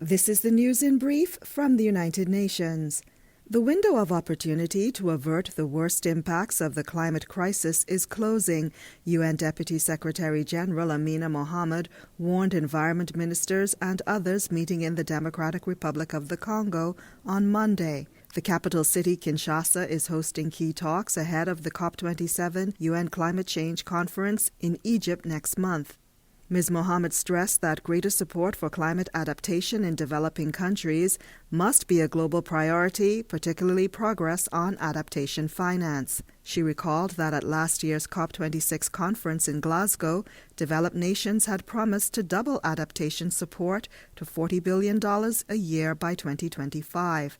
This is the news in brief from the United Nations. The window of opportunity to avert the worst impacts of the climate crisis is closing, UN Deputy Secretary General Amina Mohammed warned environment ministers and others meeting in the Democratic Republic of the Congo on Monday. The capital city, Kinshasa, is hosting key talks ahead of the COP27 UN Climate Change Conference in Egypt next month. Ms. Mohammed stressed that greater support for climate adaptation in developing countries must be a global priority, particularly progress on adaptation finance. She recalled that at last year's COP26 conference in Glasgow, developed nations had promised to double adaptation support to $40 billion a year by 2025.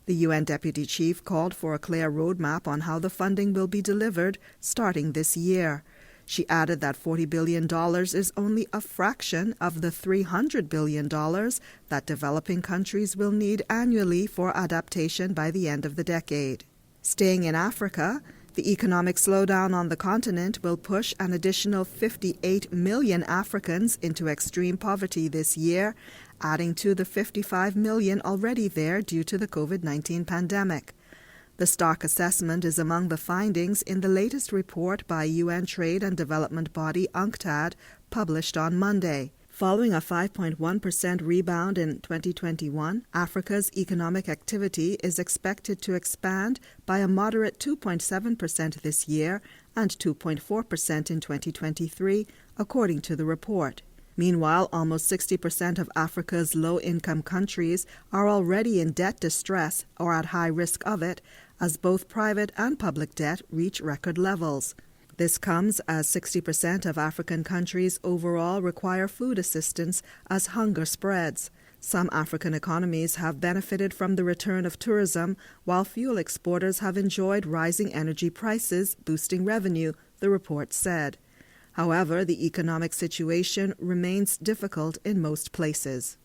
The UN Deputy Chief called for a clear roadmap on how the funding will be delivered starting this year. She added that $40 billion is only a fraction of the $300 billion that developing countries will need annually for adaptation by the end of the decade. Staying in Africa, the economic slowdown on the continent will push an additional 58 million Africans into extreme poverty this year, adding to the 55 million already there due to the COVID-19 pandemic. The stark assessment is among the findings in the latest report by UN trade and development body UNCTAD, published on Monday. Following a 5.1% rebound in 2021, Africa's economic activity is expected to expand by a moderate 2.7% this year and 2.4% in 2023, according to the report. Meanwhile, almost 60% of Africa's low-income countries are already in debt distress or at high risk of it, as both private and public debt reach record levels. This comes as 60% of African countries overall require food assistance as hunger spreads. Some African economies have benefited from the return of tourism, while fuel exporters have enjoyed rising energy prices, boosting revenue, the report said. However, the economic situation remains difficult in most places.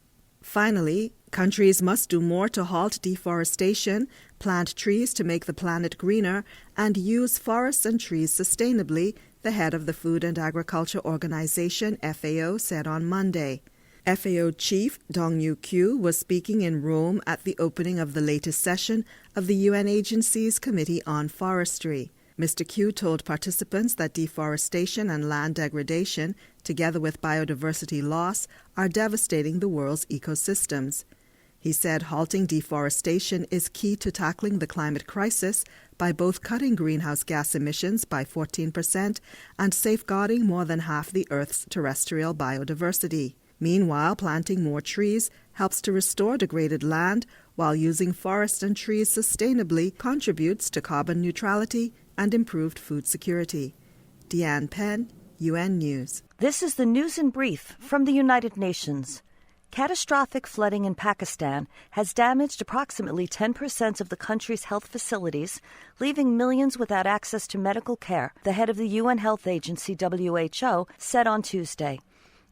Finally, countries must do more to halt deforestation, plant trees to make the planet greener, and use forests and trees sustainably, the head of the Food and Agriculture Organization, FAO, said on Monday. FAO Chief Dong-Yu Kyu was speaking in Rome at the opening of the latest session of the UN agency's Committee on Forestry. Mr. Kyu told participants that deforestation and land degradation, together with biodiversity loss, are devastating the world's ecosystems. He said halting deforestation is key to tackling the climate crisis by both cutting greenhouse gas emissions by 14% and safeguarding more than half the Earth's terrestrial biodiversity. Meanwhile, planting more trees helps to restore degraded land, while using forests and trees sustainably contributes to carbon neutrality and improved food security. Deanne Penn, UN News. This is the news in brief from the United Nations. Catastrophic flooding in Pakistan has damaged approximately 10% of the country's health facilities, leaving millions without access to medical care, the head of the UN Health Agency, WHO, said on Tuesday.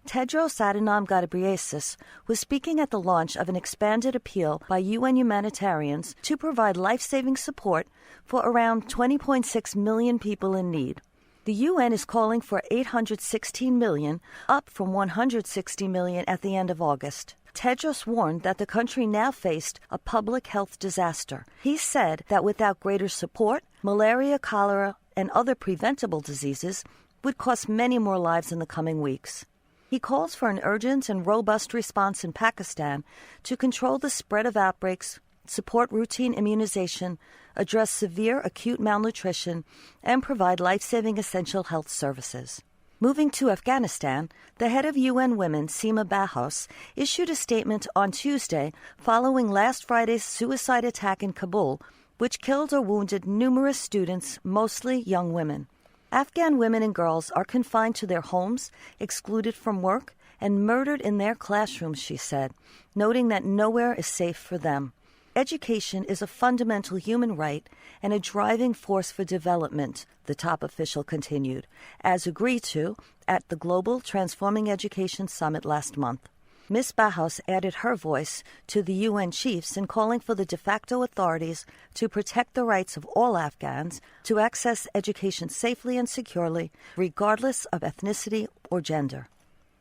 Tedros Adhanom Ghebreyesus was speaking at the launch of an expanded appeal by UN humanitarians to provide life-saving support for around 20.6 million people in need. The UN is calling for 816 million, up from 160 million at the end of August. Tedros warned that the country now faced a public health disaster. He said that without greater support, malaria, cholera, and other preventable diseases would cost many more lives in the coming weeks. He calls for an urgent and robust response in Pakistan to control the spread of outbreaks, support routine immunization, address severe acute malnutrition, and provide life-saving essential health services. Moving to Afghanistan, the head of UN Women, Seema Bahous, issued a statement on Tuesday following last Friday's suicide attack in Kabul, which killed or wounded numerous students, mostly young women. Afghan women and girls are confined to their homes, excluded from work, and murdered in their classrooms, she said, noting that nowhere is safe for them. Education is a fundamental human right and a driving force for development, the top official continued, as agreed to at the Global Transforming Education Summit last month. Ms. Bahous added her voice to the UN chiefs in calling for the de facto authorities to protect the rights of all Afghans to access education safely and securely, regardless of ethnicity or gender.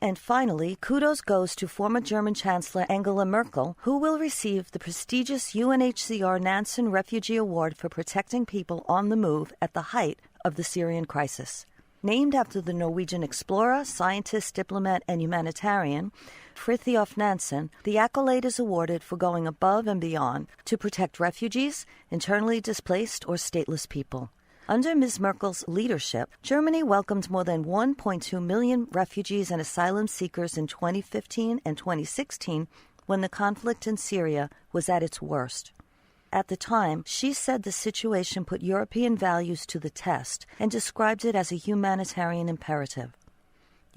And finally, kudos goes to former German Chancellor Angela Merkel, who will receive the prestigious UNHCR Nansen Refugee Award for protecting people on the move at the height of the Syrian crisis. Named after the Norwegian explorer, scientist, diplomat, and humanitarian Fridtjof Nansen, the accolade is awarded for going above and beyond to protect refugees, internally displaced, or stateless people. Under Ms. Merkel's leadership, Germany welcomed more than 1.2 million refugees and asylum seekers in 2015 and 2016 when the conflict in Syria was at its worst. At the time, she said the situation put European values to the test and described it as a humanitarian imperative.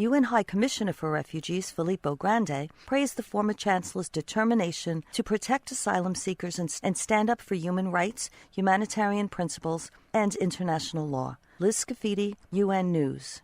UN High Commissioner for Refugees Filippo Grandi praised the former Chancellor's determination to protect asylum seekers and stand up for human rights, humanitarian principles, and international law. Liz Scafidi, UN News.